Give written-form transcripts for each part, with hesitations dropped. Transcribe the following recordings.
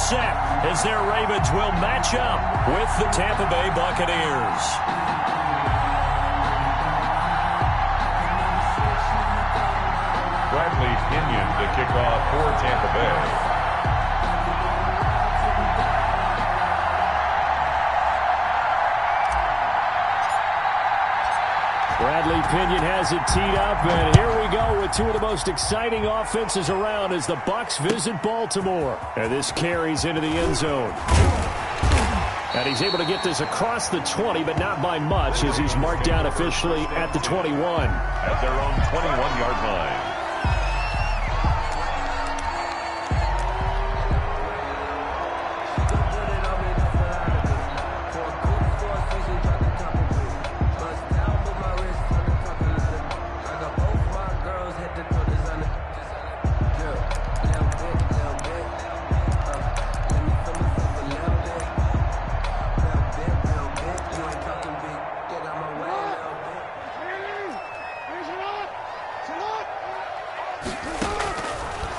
set as their Ravens will match up with the Tampa Bay Buccaneers. Bradley Pinion to kick off for Tampa Bay. Bradley Pinion has it teed up, and here we go with two of the most exciting offenses around as the Bucs visit Baltimore. And this carries into the end zone. And he's able to get this across the 20, but not by much, as he's marked down officially at the 21. At their own 21-yard line.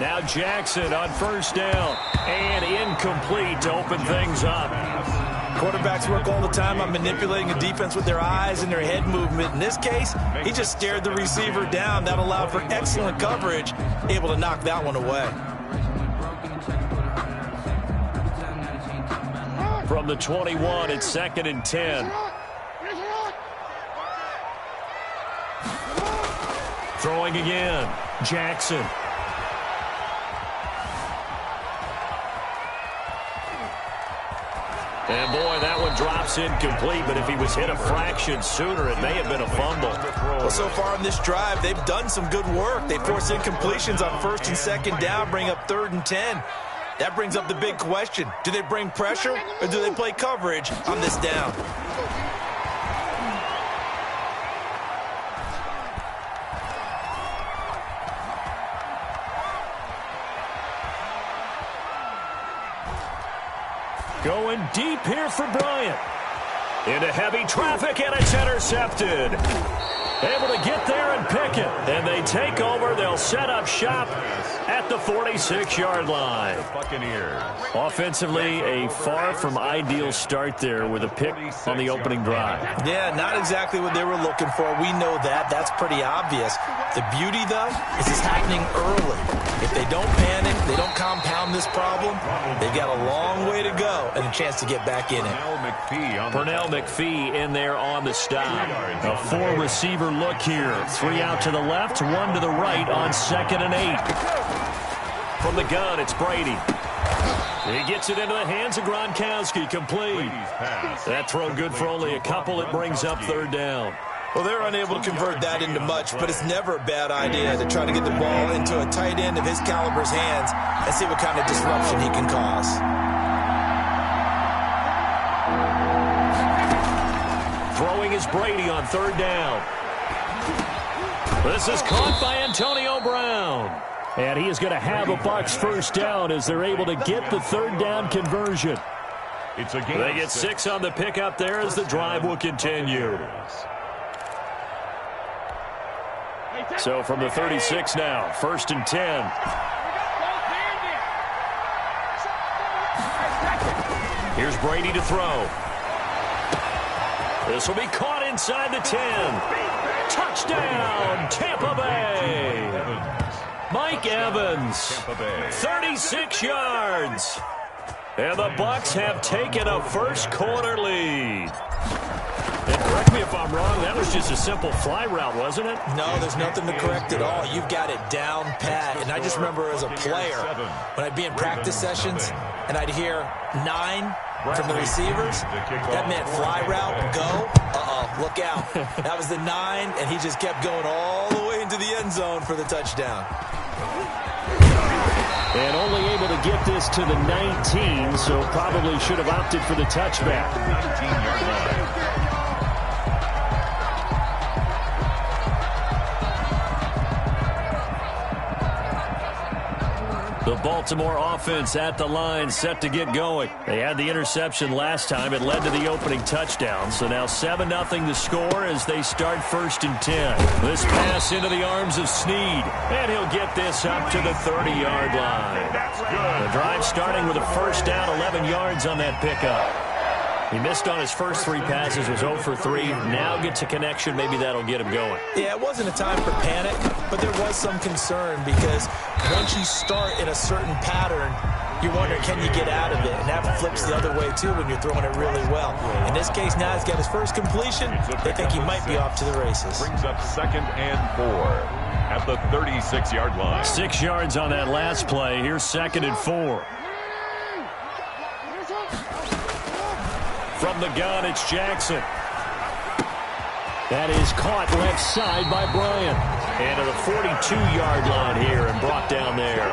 Now Jackson on first down, and incomplete to open things up. Quarterbacks work all the time on manipulating a defense with their eyes and their head movement. In this case, he just stared the receiver down. That allowed for excellent coverage, able to knock that one away. From the 21, it's 2nd and 10. Throwing again, Jackson. And boy, that one drops incomplete, but if he was hit a fraction sooner, it may have been a fumble. Well, so far in this drive, they've done some good work. They force incompletions on 1st and 2nd down, bring up 3rd and 10. That brings up the big question. Do they bring pressure, or do they play coverage on this down? Going deep here for Bryant. Into heavy traffic, and it's intercepted. Able to get there and pick it. And they take over. They'll set up shop at the 46-yard line. Buccaneers. Offensively, a far from ideal start there with a pick on the opening drive. Yeah, not exactly what they were looking for. We know that. That's pretty obvious. The beauty, though, is it's happening early. If they don't panic, they don't compound this problem, they've got a long way to go and a chance to get back in it. Pernell McPhee in there on the stop. A 4-receiver look here. 3 out to the left, 1 to the right on 2nd and 8. From the gun, it's Brady. He gets it into the hands of Gronkowski, complete. That throw good for only a couple. It brings up 3rd down. Well, they're unable to convert that into much, but it's never a bad idea to try to get the ball into a tight end of his caliber's hands and see what kind of disruption he can cause. Throwing is Brady on 3rd down. This is caught by Antonio Brown. And he is going to have a Bucs 1st down as they're able to get the 3rd down conversion. It's a game. They get 6 on the pickup there as the drive will continue. So from the 36 now, 1st and 10. Here's Brady to throw. This will be caught inside the 10. Touchdown, Tampa Bay. Mike Evans, 36 yards. And the Bucs have taken a first-quarter lead. And correct me if I'm wrong, that was just a simple fly route, wasn't it? No, there's nothing to correct at all. You've got it down pat. And I just remember as a player, when I'd be in practice sessions and I'd hear 9 from the receivers, that meant fly route, go, look out. That was the 9, and he just kept going all the way into the end zone for the touchdown. And only able to get this to the 19, so probably should have opted for the touchback. 19-yard line. The Baltimore offense at the line, set to get going. They had the interception last time. It led to the opening touchdown. So now 7-0 the score as they start 1st and 10. This pass into the arms of Snead. And he'll get this up to the 30-yard line. The drive starting with a first down, 11 yards on that pickup. He missed on his first 3 passes, was 0 for 3. Now gets a connection. Maybe that'll get him going. Yeah, it wasn't a time for panic, but there was some concern because once you start in a certain pattern, you wonder, can you get out of it? And that flips the other way, too, when you're throwing it really well. In this case, now he's got his first completion. They think he might be off to the races. Brings up 2nd and 4 at the 36-yard line. 6 yards on that last play. Here's 2nd and 4. From the gun, it's Jackson. That is caught left side by Bryant. And to the 42-yard line here and brought down there.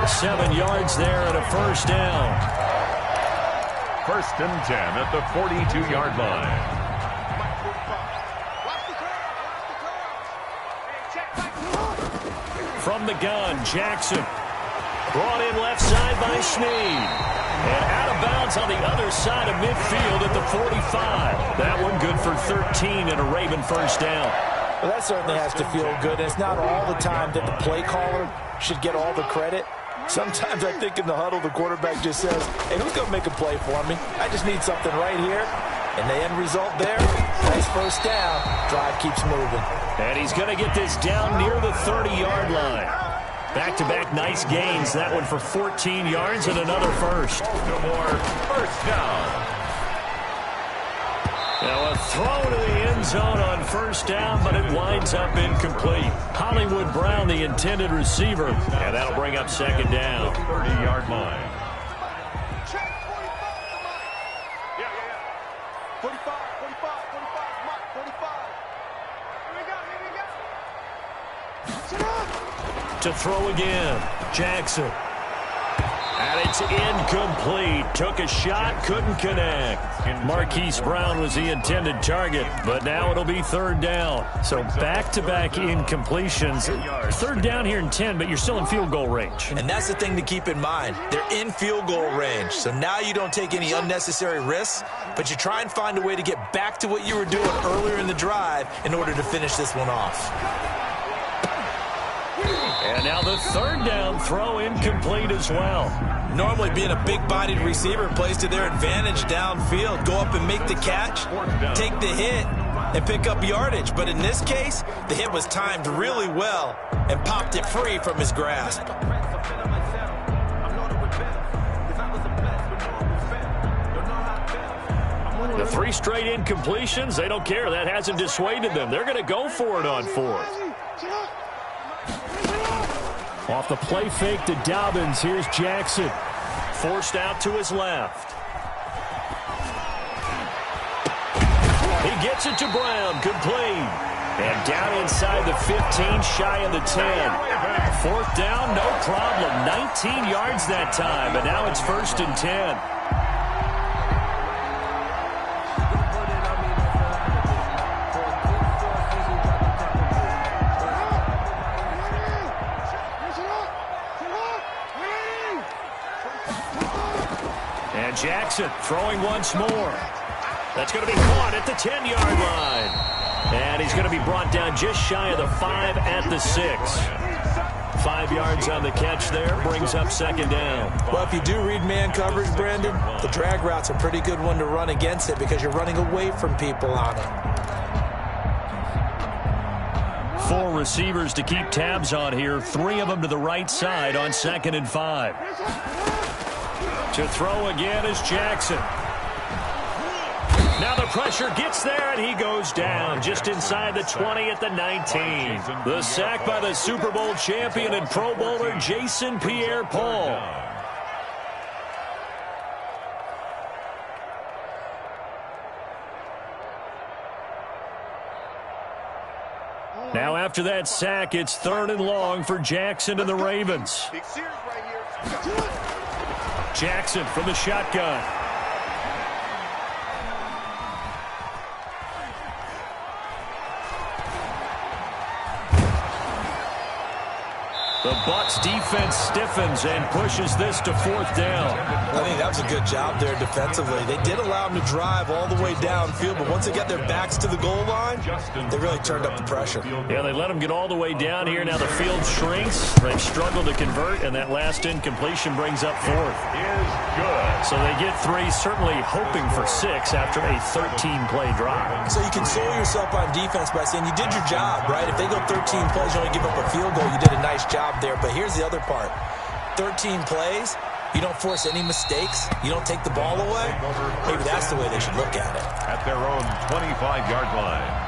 7 yards there and a first down. 1st and 10 at the 42-yard line. From the gun, Jackson. Brought in left side by Snead. And out of bounds on the other side of midfield at the 45. That one good for 13 and a Raven first down. Well, that certainly has to feel good. And it's not all the time that the play caller should get all the credit. Sometimes I think in the huddle, the quarterback just says, hey, who's going to make a play for me? I just need something right here. And the end result there, nice first down. Drive keeps moving. And he's going to get this down near the 30-yard line. Back-to-back nice gains. That one for 14 yards and another first. No more first down. Now a throw to the end zone on first down, but it winds up incomplete. Hollywood Brown, the intended receiver, and that'll bring up 2nd down. 30-yard line. 45. To throw again, Jackson. And it's incomplete. Took a shot, couldn't connect. Marquise Brown was the intended target, but now it'll be 3rd down. So back-to-back incompletions. 3rd down here in 10, but you're still in field goal range. And that's the thing to keep in mind. They're in field goal range. So now you don't take any unnecessary risks, but you try and find a way to get back to what you were doing earlier in the drive in order to finish this one off. And now the 3rd down throw incomplete as well. Normally being a big-bodied receiver plays to their advantage downfield. Go up and make the catch, take the hit, and pick up yardage. But in this case, the hit was timed really well and popped it free from his grasp. The 3 straight incompletions, they don't care. That hasn't dissuaded them. They're going to go for it on 4th. Off the play fake to Dobbins, here's Jackson. Forced out to his left. He gets it to Brown, complete. And down inside the 15, shy of the 10. 4th down, no problem. 19 yards that time, and now it's 1st and 10. Jackson throwing once more. That's going to be caught at the 10-yard line. And he's going to be brought down just shy of the 5 at the 6. 5 yards on the catch there, brings up 2nd down. Well, if you do read man coverage, Brandon, the drag route's a pretty good one to run against it because you're running away from people on it. 4 receivers to keep tabs on here. 3 of them to the right side on 2nd and 5. To throw again is Jackson. Now the pressure gets there, and he goes down just inside the 20 at the 19. The sack by the Super Bowl champion and Pro Bowler Jason Pierre-Paul. Now after that sack, it's 3rd and long for Jackson and the Ravens. Jackson from the shotgun. The Bucs defense stiffens and pushes this to 4th down. I think that was a good job there defensively. They did allow them to drive all the way downfield, but once they got their backs to the goal line, they really turned up the pressure. Yeah, they let them get all the way down here. Now the field shrinks. They've struggled to convert, and that last incompletion brings up 4th. So they get 3, certainly hoping for 6 after a 13-play drive. So you console yourself on defense by saying you did your job, right? If they go 13 plays, you only give up a field goal, you did a nice job there. But here's the other part. 13 plays, you don't force any mistakes, you don't take the ball away. Maybe that's the way they should look at it. At their own 25-yard line.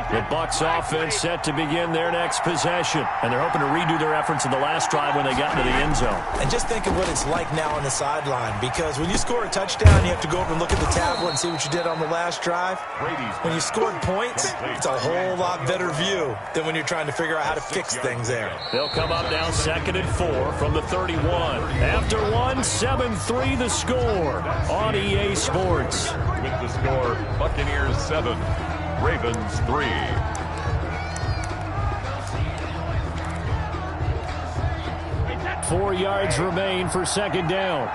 The Bucs offense set to begin their next possession. And they're hoping to redo their efforts in the last drive when they got into the end zone. And just think of what it's like now on the sideline. Because when you score a touchdown, you have to go over and look at the tablet and see what you did on the last drive. When you scored points, it's a whole lot better view than when you're trying to figure out how to fix things there. They'll come up now 2nd and 4 from the 31. After 1, 7-3 the score on EA Sports. With the score, Buccaneers 7. Ravens 3. Four yards remain for 2nd down.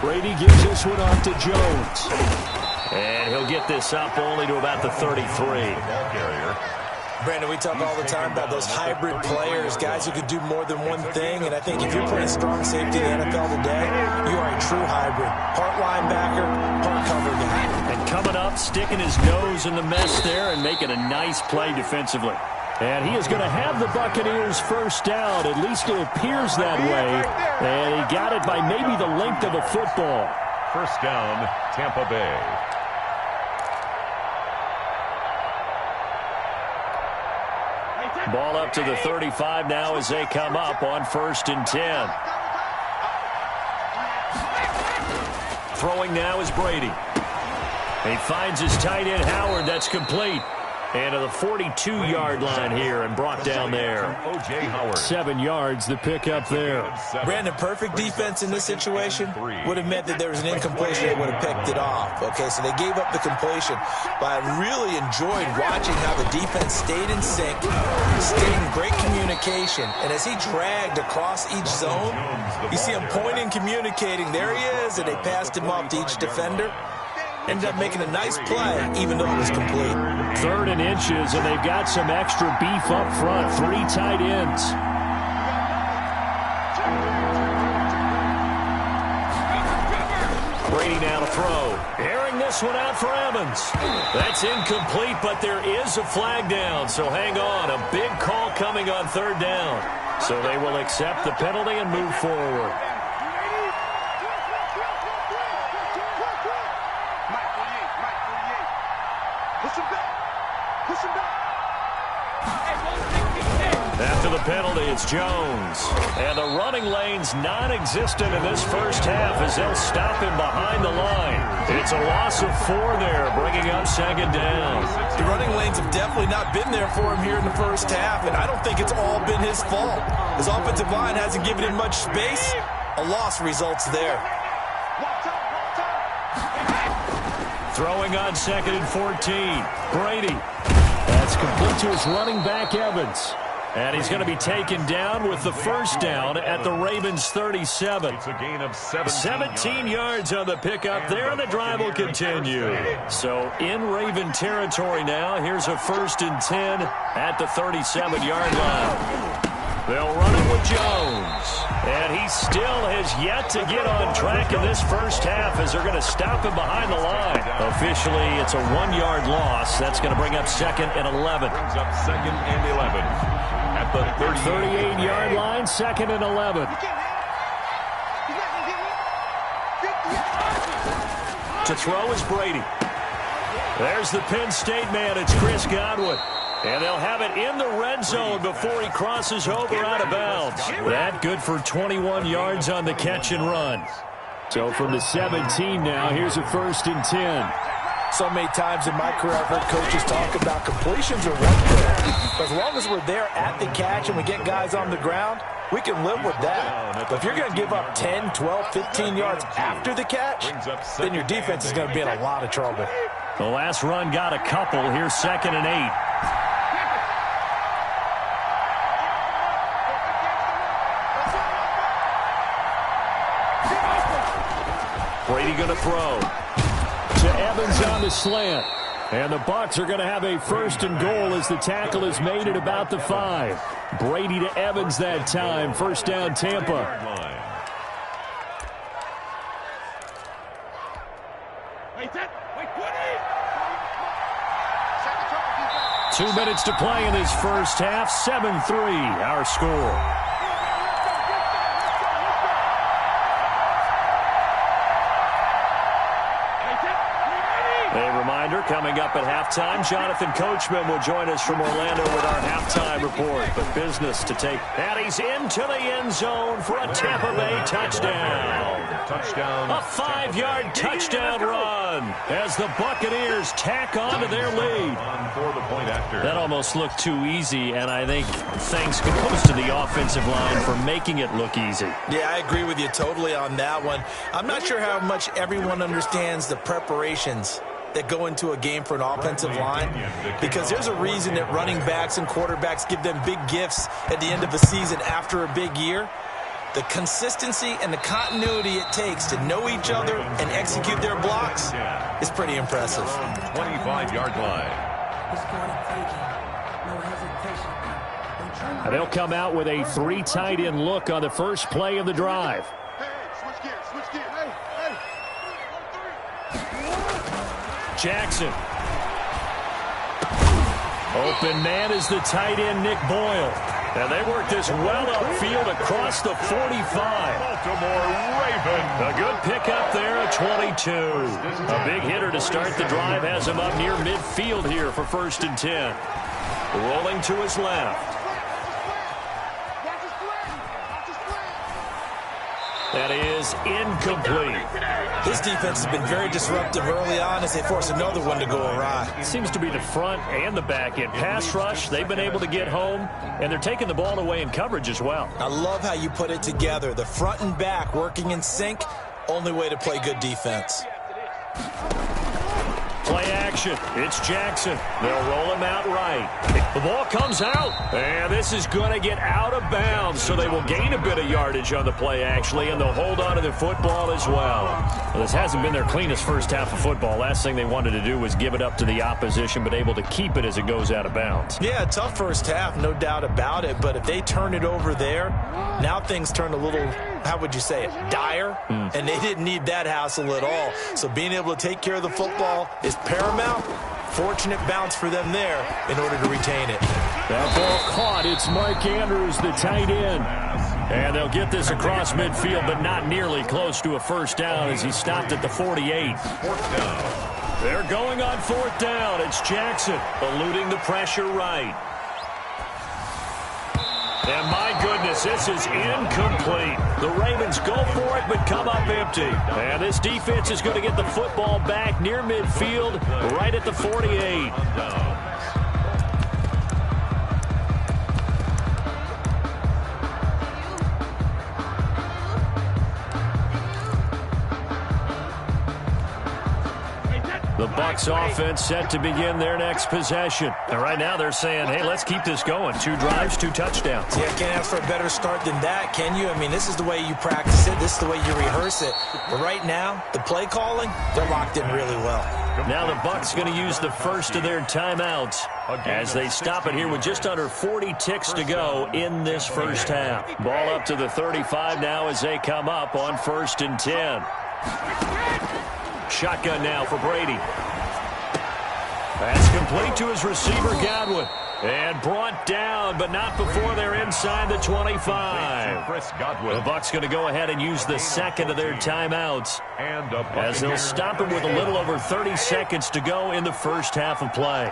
Brady gives this one off to Jones. And he'll get this up only to about the 33. Ball carrier. Brandon, we talk all the time about those hybrid players, guys who could do more than one thing. And I think if you're playing strong safety in the NFL today, you are a true hybrid. Part linebacker, part cover guy. And coming up, sticking his nose in the mess there and making a nice play defensively. And he is going to have the Buccaneers first down. At least it appears that way. And he got it by maybe the length of a football. First down, Tampa Bay. Ball up to the 35 now as they come up on 1st and 10. Throwing now is Brady. He finds his tight end Howard. That's complete. And to the 42-yard line here and brought down there. 7 yards, the pickup there. Brandon, perfect defense in this situation would have meant that there was an incompletion. They would have picked it off. Okay, so they gave up the completion. But I really enjoyed watching how the defense stayed in sync, stayed in great communication. And as he dragged across each zone, you see him pointing, communicating. There he is, and they passed him off to each defender. Ended up making a nice play, even though it was complete. 3rd and inches, and they've got some extra beef up front. 3 tight ends. Brady now to throw. Airing this one out for Evans. That's incomplete, but there is a flag down, so hang on. A big call coming on 3rd down. So they will accept the penalty and move forward. After the penalty, it's Jones. And the running lane's non-existent in this first half as they'll stop him behind the line. It's a loss of 4 there, bringing up 2nd down. The running lanes have definitely not been there for him here in the first half, and I don't think it's all been his fault. His offensive line hasn't given him much space. A loss results there. Throwing on 2nd and 14. Brady. That's complete to his running back, Evans. And he's going to be taken down with the first down at the Ravens' 37. It's a gain of 17 yards on the pickup there, and the drive will continue. So in Raven territory now. Here's a 1st and 10 at the 37-yard line. They'll run it with Jones. And he still has yet to get on track in this first half as they're going to stop him behind the line. Officially, it's a 1-yard loss. That's going to bring up 2nd and 11. Brings up 2nd and 11 at the 38-yard line, 2nd and 11. To throw is Brady. There's the Penn State man. It's Chris Godwin. And they'll have it in the red zone before he crosses over out of bounds. That good for 21 yards on the catch and run. So from the 17 now, here's a 1st and 10. So many times in my career, I've heard coaches talk about completions are one thing. But as long as we're there at the catch and we get guys on the ground, we can live with that. But if you're going to give up 10, 12, 15 yards after the catch, then your defense is going to be in a lot of trouble. The last run got a couple. Here's 2nd and 8. Brady going to throw to Evans on the slant. And the Bucs are going to have a 1st and goal as the tackle is made at about the 5. Brady to Evans that time. 1st down, Tampa. 2 minutes to play in this first half. 7-3, our score. A reminder, coming up at halftime, Jonathan Coachman will join us from Orlando with our halftime report. But business to take. And he's into the end zone for a Tampa Bay touchdown. A 5-yard touchdown run as the Buccaneers tack on to their lead. That almost looked too easy, and I think thanks goes to the offensive line for making it look easy. Yeah, I agree with you totally on that one. I'm not sure how much everyone understands the preparations that go into a game for an offensive line, because there's a reason that running backs and quarterbacks give them big gifts at the end of the season after a big year. The consistency and the continuity it takes to know each other and execute their blocks is pretty impressive. 25-yard line. They'll come out with a 3 tight end look on the first play of the drive. Jackson. Open man is the tight end, Nick Boyle. And they work this well upfield across the 45. Baltimore Ravens. A good pickup there at 22. A big hitter to start the drive has him up near midfield here for 1st and 10. Rolling to his left. That is incomplete. This defense has been very disruptive early on as they force another one to go awry. It seems to be the front and the back end. Pass rush, they've been able to get home, and they're taking the ball away in coverage as well. I love how you put it together. The front and back working in sync, only way to play good defense. Play action. It's Jackson. They'll roll him out right. The ball comes out. And this is going to get out of bounds, so they will gain a bit of yardage on the play, actually, and they'll hold on to the football as well. This hasn't been their cleanest first half of football. Last thing they wanted to do was give it up to the opposition, but able to keep it as it goes out of bounds. Yeah, tough first half, no doubt about it. But if they turn it over there, now things turn a little, how would you say it, dire? And they didn't need that hassle at all. So being able to take care of the football is paramount. Fortunate bounce for them there in order to retain it. That ball caught. It's Mark Andrews, the tight end. And they'll get this across midfield, but not nearly close to a 1st down as he stopped at the 48. 4th down. They're going on 4th down. It's Jackson eluding the pressure right. And my goodness, this is incomplete. The Ravens go for it, but come up empty. And this defense is going to get the football back near midfield, right at the 48. The Bucs offense set to begin their next possession. And right now they're saying, hey, let's keep this going. 2 drives, 2 touchdowns. Yeah, can't ask for a better start than that, can you? I mean, this is the way you practice it. This is the way you rehearse it. But right now, the play calling, they're locked in really well. Now the Bucs going to use the first of their timeouts as they stop it here with just under 40 ticks to go in this first half. Ball up to the 35 now as they come up on 1st and 10. Shotgun now for Brady. That's complete to his receiver, Godwin. And brought down, but not before they're inside the 25. The Bucs going to go ahead and use the second of their timeouts as they'll stop him with a little over 30 seconds to go in the first half of play.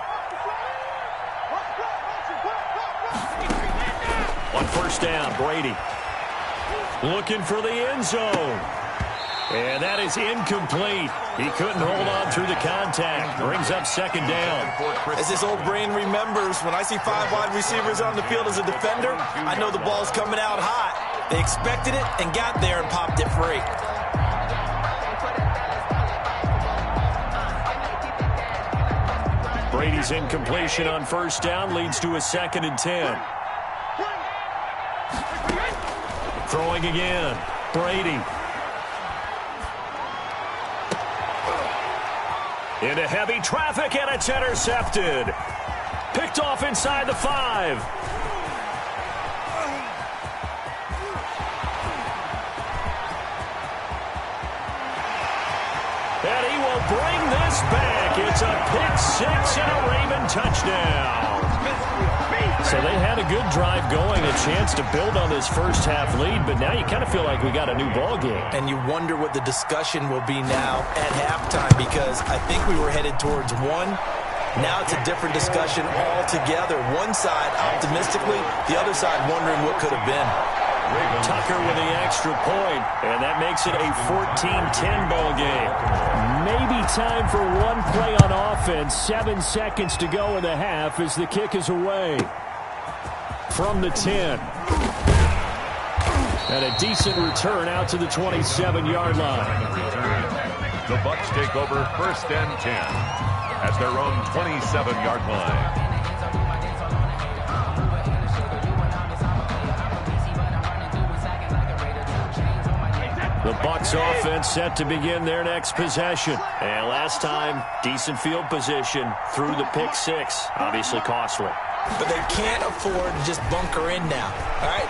On 1st down, Brady looking for the end zone. And that is incomplete. He couldn't hold on through the contact. Brings up second down. As this old brain remembers, when I see 5 wide receivers on the field as a defender, I know the ball's coming out hot. They expected it and got there and popped it free. Brady's incompletion on first down leads to a 2nd and 10. Throwing again. Brady. Into heavy traffic, and it's intercepted. Picked off inside the 5. And he will bring this back. It's a pick 6 and a Raven touchdown. So they had a good drive going, a chance to build on this first half lead, but now you kind of feel like we got a new ball game. And you wonder what the discussion will be now at halftime, because I think we were headed towards one. Now it's a different discussion altogether. One side optimistically, the other side wondering what could have been. Tucker with the extra point, and that makes it a 14-10 ball game. Maybe time for one play on offense. 7 seconds to go in the half as the kick is away. From the 10. And a decent return out to the 27-yard line. The Bucs take over 1st and 10 at their own 27-yard line. The Bucs offense set to begin their next possession. And last time, decent field position through the pick 6. Obviously costly. But they can't afford to just bunker in now. All right,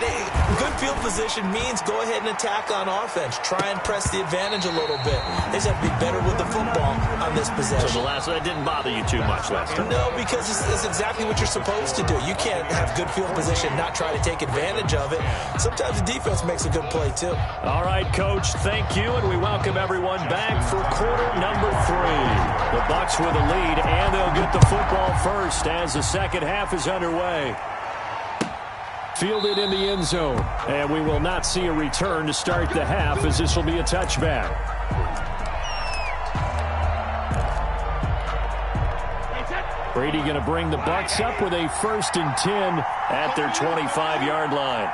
good field position means go ahead and attack on offense. Try and press the advantage a little bit. They just have to be better with the football on this possession. So that didn't bother you too much last time? No, because it's exactly what you're supposed to do. You can't have good field position, not try to take advantage of it. Sometimes the defense makes a good play, too. All right, Coach, thank you, and we welcome everyone back for quarter number 3. The Bucs with a lead, and they'll get the football first as the second half is underway. Fielded in the end zone, and we will not see a return to start the half, as this will be a touchback. Brady going to bring the Bucs up with a 1st and 10 at their 25-yard line.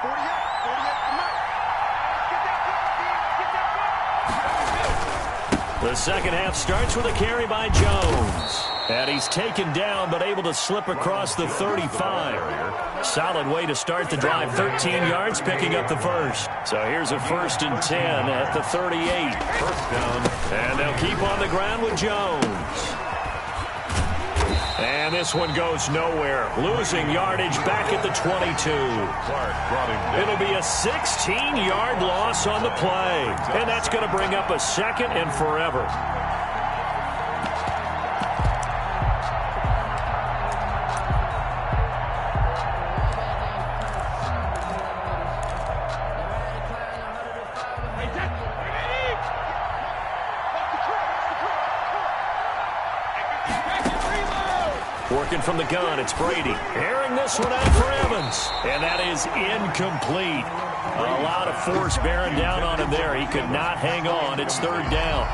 The second half starts with a carry by Jones. And he's taken down, but able to slip across the 35. Solid way to start the drive. 13 yards, picking up the first. So here's a 1st and 10 at the 38. First down. And they'll keep on the ground with Jones. And this one goes nowhere. Losing yardage back at the 22. It'll be a 16-yard loss on the play. And that's going to bring up a 2nd and forever. Working from the gun, it's Brady. Airing this one out for Evans. And that is incomplete. A lot of force bearing down on him there. He could not hang on. It's 3rd down.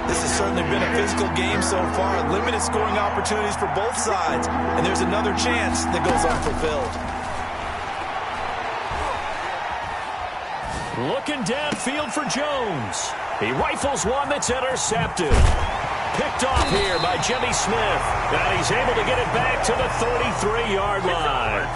This has certainly been a physical game so far. Limited scoring opportunities for both sides. And there's another chance that goes unfulfilled. Looking downfield for Jones. He rifles one that's intercepted. Picked off here by Jimmy Smith. And he's able to get it back to the 33-yard line.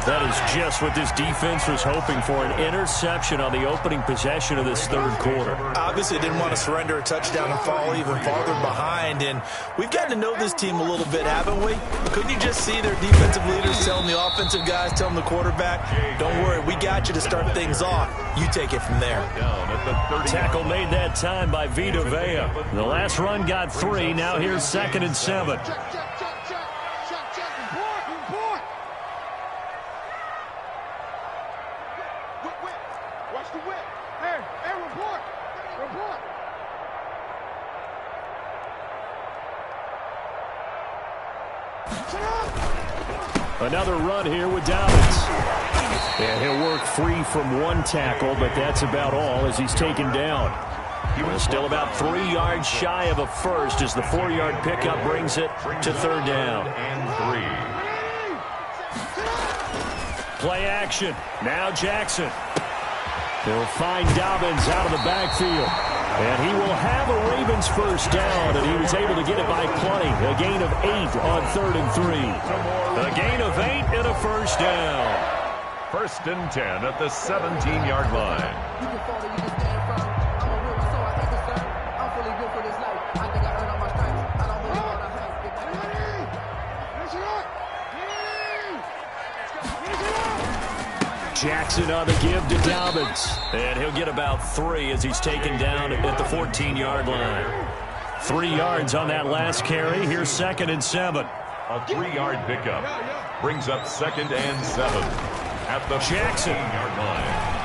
That is just what this defense was hoping for, an interception on the opening possession of this 3rd quarter. Obviously didn't want to surrender a touchdown and fall even farther behind. And we've gotten to know this team a little bit, haven't we? Couldn't you just see their defensive leaders telling the offensive guys, telling the quarterback, don't worry, we got you to start things off. You take it from there. Tackle made that time by Vita Vea. The last run got 3. Now here's 2nd and 7. Watch the whip. Hey, report. Another run here with Dobbins. And he'll work free from one tackle, but that's about all as he's taken down. Still about 3 yards shy of a first as the 4-yard pickup brings it to third down. Play action. Now Jackson. He'll find Dobbins out of the backfield. And he will have a Ravens first down, and he was able to get it by plenty. A gain of 8 on 3rd and 3. A gain of 8 and a first down. 1st and 10 at the 17-yard line. Jackson on the give to Dobbins. And he'll get about 3 as he's taken down at the 14-yard line. 3 yards on that last carry. Here's 2nd and 7. A 3-yard pickup brings up 2nd and 7 at the Jackson. 14-yard line.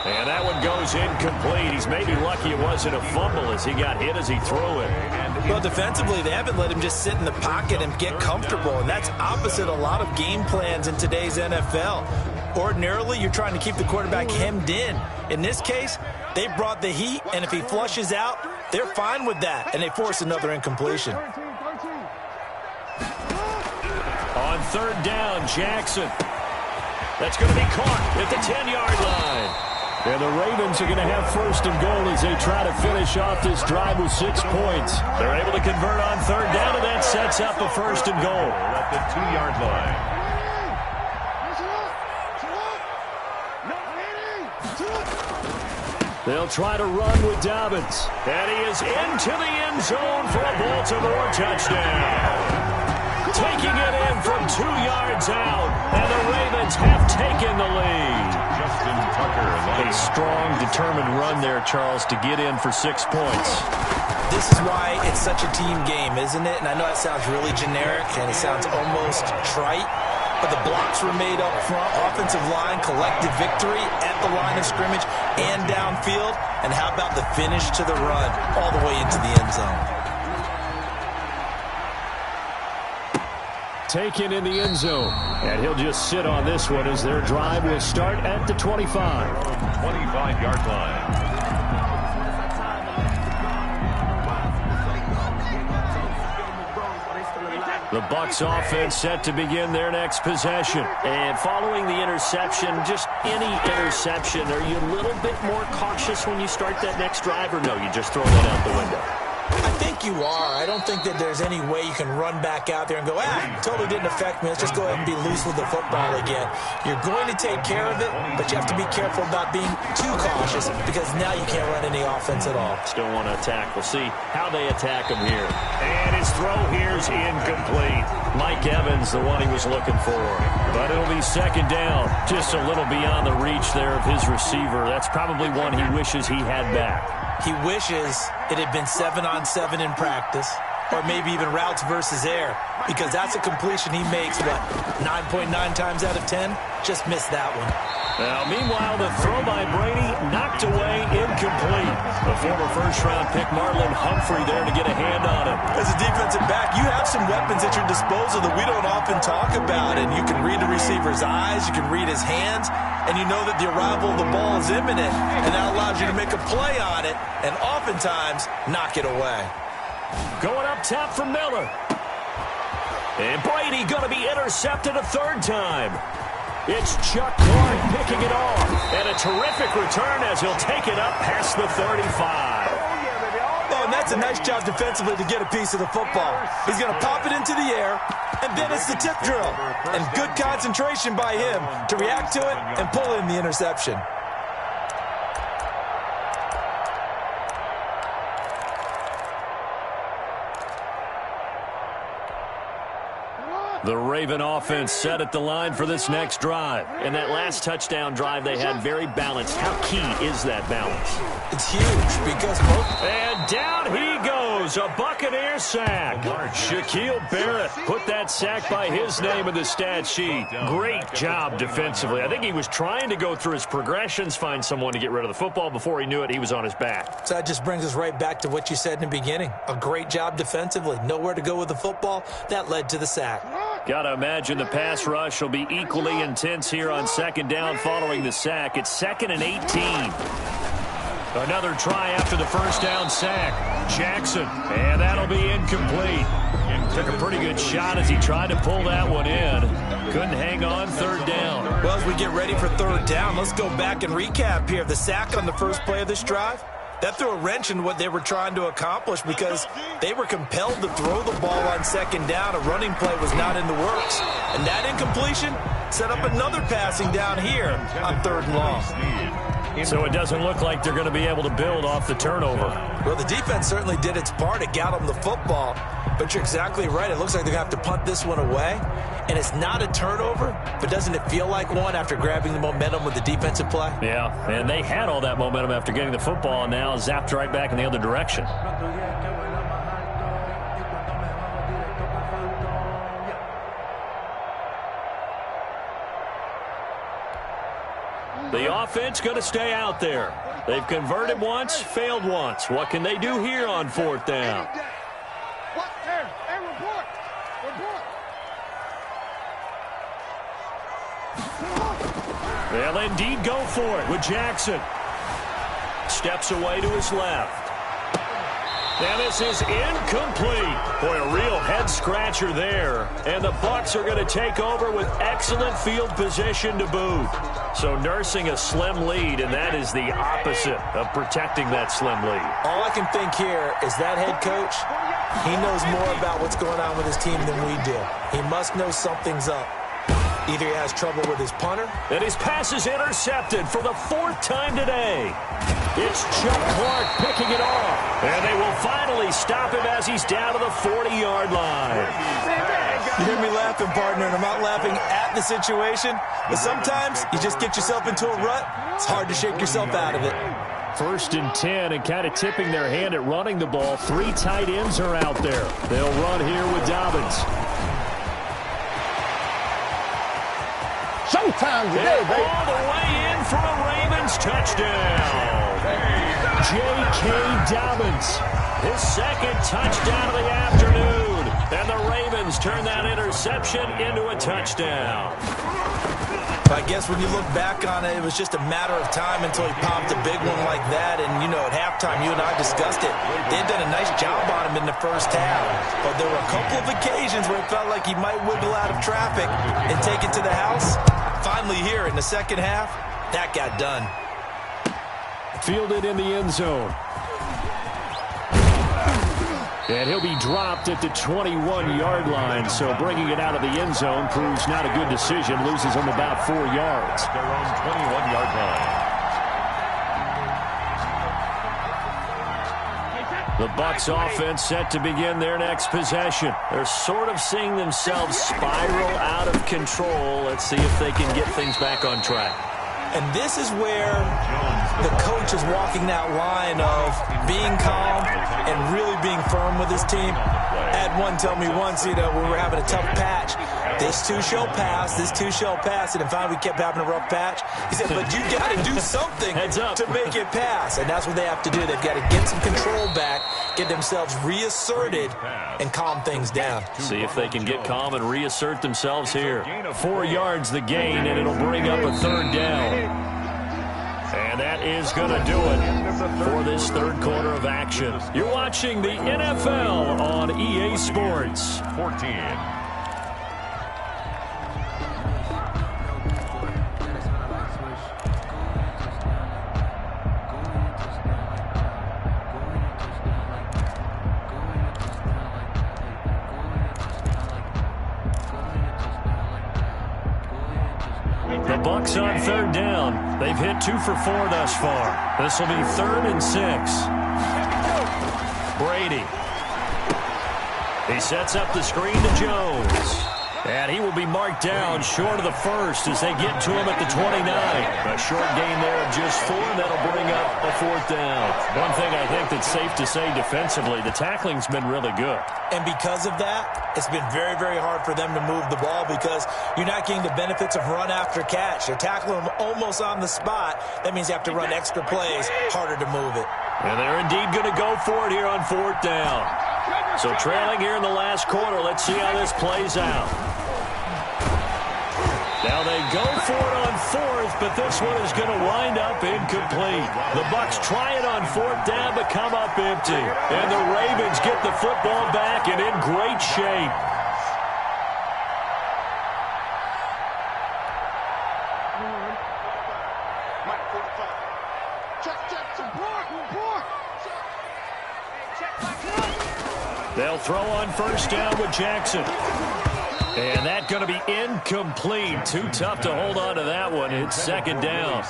And that one goes incomplete. He's maybe lucky it wasn't a fumble as he got hit as he threw it. Well, defensively, they haven't let him just sit in the pocket and get comfortable, and that's opposite a lot of game plans in today's NFL. Ordinarily, you're trying to keep the quarterback hemmed in. In this case, they brought the heat, and if he flushes out, they're fine with that, and they force another incompletion. On 3rd down, Jackson. That's going to be caught at the 10-yard line. And the Ravens are going to have 1st and goal as they try to finish off this drive with 6 points. They're able to convert on 3rd down, and that sets up a 1st and goal. At the 2-yard line. They'll try to run with Dobbins. And he is into the end zone for a Baltimore touchdown. Taking it in from 2 yards out, and the Ravens have taken the lead. Justin Tucker. A strong, determined run there, Charles, to get in for 6 points. This is why it's such a team game, isn't it? And I know that sounds really generic, and it sounds almost trite, but the blocks were made up front. Offensive line, collective victory at the line of scrimmage and downfield. And how about the finish to the run all the way into the end zone? Taken in the end zone. And he'll just sit on this one as their drive will start at the 25. 25-yard line. The Bucs offense set to begin their next possession. And following the interception, just any interception, are you a little bit more cautious when you start that next drive, or no, you just throw that out the window? I think you are. I don't think that there's any way you can run back out there and go, totally didn't affect me. Let's just go ahead and be loose with the football again. You're going to take care of it, but you have to be careful about being too cautious because now you can't run any offense at all. Still want to attack. We'll see how they attack him here. And his throw here's incomplete. Mike Evans, the one he was looking for. But it'll be 2nd down. Just a little beyond the reach there of his receiver. That's probably one he wishes he had back. He wishes it had been 7-on-7 in practice, or maybe even routes versus air, because that's a completion he makes, 9.9 times out of 10? Just missed that one. Now, meanwhile, the throw by Brady knocked away, incomplete. The former first-round pick Marlon Humphrey there to get a hand on him. As a defensive back, you have some weapons at your disposal that we don't often talk about, and you can read the receiver's eyes, you can read his hands, and you know that the arrival of the ball is imminent, and that allows you to make a play on it, and oftentimes knock it away. Going up top for Miller. And Brady going to be intercepted a 3rd time. It's Chuck Clark picking it off. And a terrific return as he'll take it up past the 35. Oh, and that's a nice job defensively to get a piece of the football. He's going to pop it into the air, and then it's the tip drill. And good concentration by him to react to it and pull in the interception. The Raven offense set at the line for this next drive. And that last touchdown drive they had very balanced. How key is that balance? It's huge because and down he goes. A Buccaneer sack. Shaquille Barrett put that sack by his name in the stat sheet. Great job defensively. I think he was trying to go through his progressions, find someone to get rid of the football. Before he knew it, he was on his back. So that just brings us right back to what you said in the beginning. A great job defensively. Nowhere to go with the football. That led to the sack. Got to imagine the pass rush will be equally intense here on second down following the sack. It's 2nd and 18. Another try after the first down sack. Jackson, and that'll be incomplete. Took a pretty good shot as he tried to pull that one in. Couldn't hang on, 3rd down. Well, as we get ready for 3rd down, let's go back and recap here. The sack on the first play of this drive, that threw a wrench in what they were trying to accomplish because they were compelled to throw the ball on 2nd down. A running play was not in the works. And that incompletion set up another passing down here on 3rd and long. So it doesn't look like they're going to be able to build off the turnover. Well, the defense certainly did its part. It got them the football. But you're exactly right. It looks like they're going to have to punt this one away. And it's not a turnover, but doesn't it feel like one after grabbing the momentum with the defensive play? Yeah, and they had all that momentum after getting the football, and now zapped right back in the other direction. The offense going to stay out there. They've converted once, failed once. What can they do here on 4th down? Hey, report. They'll indeed go for it with Jackson. Steps away to his left. And this is incomplete. Boy, a real head-scratcher there. And the Bucs are going to take over with excellent field position to boot. So nursing a slim lead, and that is the opposite of protecting that slim lead. All I can think here is that head coach, he knows more about what's going on with his team than we do. He must know something's up. Either he has trouble with his punter. And his pass is intercepted for the 4th time today. It's Chuck Clark picking it off. And they will finally stop him as he's down to the 40-yard line. You hear me laughing, partner, and I'm not laughing at the situation. But sometimes you just get yourself into a rut. It's hard to shake yourself out of it. 1st and 10, and kind of tipping their hand at running the ball. 3 tight ends are out there. They'll run here with Dobbins. Showtime today, baby. All the way in for a Ravens touchdown. J.K. Dobbins, his 2nd touchdown of the afternoon. And the Ravens turn that interception into a touchdown. I guess when you look back on it, it was just a matter of time until he popped a big one like that. And, you know, at halftime, you and I discussed it. They had done a nice job on him in the first half. But there were a couple of occasions where it felt like he might wiggle out of traffic and take it to the house. Finally here in the second half, that got done. Fielded in the end zone. And he'll be dropped at the 21-yard line, so bringing it out of the end zone proves not a good decision. Loses him about 4 yards. Their own 21-yard line. The Bucs offense set to begin their next possession. They're sort of seeing themselves spiral out of control. Let's see if they can get things back on track. And this is where the coach is walking that line of being calm and really being firm with his team. I had one tell me once, you know, when we were having a tough patch, this too shall pass, this too shall pass. And finally we kept having a rough patch. He said, but you got to do something to make it pass. And that's what they have to do. They've got to get some control back, get themselves reasserted, and calm things down. See if they can get calm and reassert themselves here. 4 yards the gain, and it'll bring up a 3rd down. And that is going to do it for this 3rd quarter of action. You're watching the NFL on EA Sports. 14. The Bucs on 3rd down. They've hit 2 for 4 thus far. This will be 3rd and 6. Brady. He sets up the screen to Jones. And he will be marked down short of the first as they get to him at the 29. A short gain there of just 4, and that'll bring up a 4th down. One thing I think that's safe to say defensively, the tackling's been really good. And because of that, it's been very, very hard for them to move the ball because you're not getting the benefits of run after catch. They're tackling them almost on the spot. That means you have to run extra plays, harder to move it. And they're indeed going to go for it here on 4th down. So trailing here in the last quarter, let's see how this plays out. Now they go for it on fourth, but this one is going to wind up incomplete. The Bucs try it on fourth down, but come up empty. And the Ravens get the football back and in great shape. They'll throw on first down with Jackson. And that's going to be incomplete. Too tough to hold on to that one. It's second down.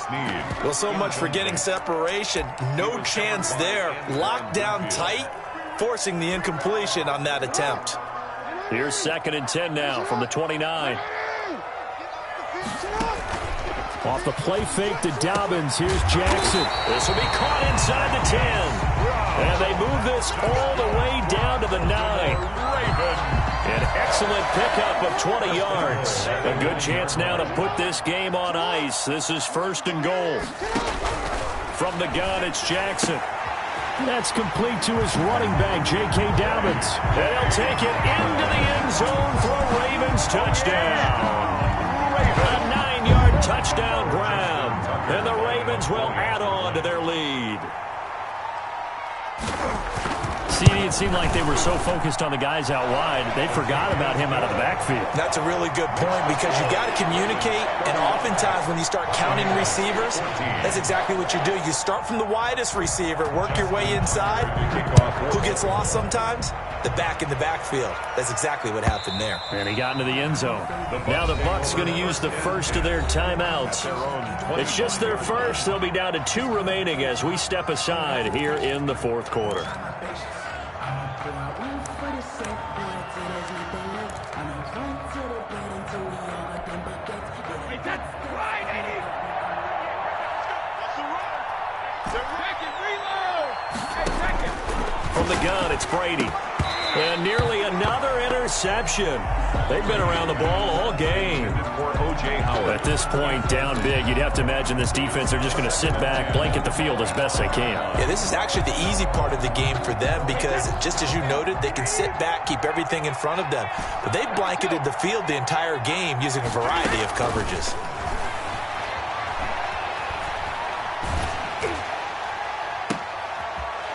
Well, so much for getting separation. No chance there. Locked down tight, forcing the incompletion on that attempt. Here's 2nd and 10 now from the 29. Off the play fake to Dobbins. Here's Jackson. This will be caught inside the 10. And they move this all the way down to the 9. An excellent pickup of 20 yards. A good chance now to put this game on ice. This is 1st and goal. From the gun, it's Jackson. That's complete to his running back, J.K. Dobbins. And he'll take it into the end zone for a Ravens touchdown. A 9-yard touchdown grab. And the Ravens will add on to their lead. It seemed like they were so focused on the guys out wide, they forgot about him out of the backfield. That's a really good point because you got to communicate, and oftentimes when you start counting receivers, that's exactly what you do. You start from the widest receiver, work your way inside. Who gets lost sometimes? The back in the backfield. That's exactly what happened there. And he got into the end zone. Now the Bucs going to use the first of their timeouts. It's just their first. They'll be down to 2 remaining as we step aside here in the 4th quarter. From the gun, it's Brady. And nearly another interception. They've been around the ball all game. At this point, down big, you'd have to imagine this defense are just going to sit back, blanket the field as best they can. Yeah, this is actually the easy part of the game for them because, just as you noted, they can sit back, keep everything in front of them. But they've blanketed the field the entire game using a variety of coverages.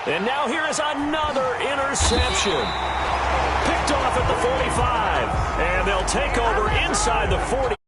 And now here is another interception. Picked off at the 45. And they'll take over inside the 40.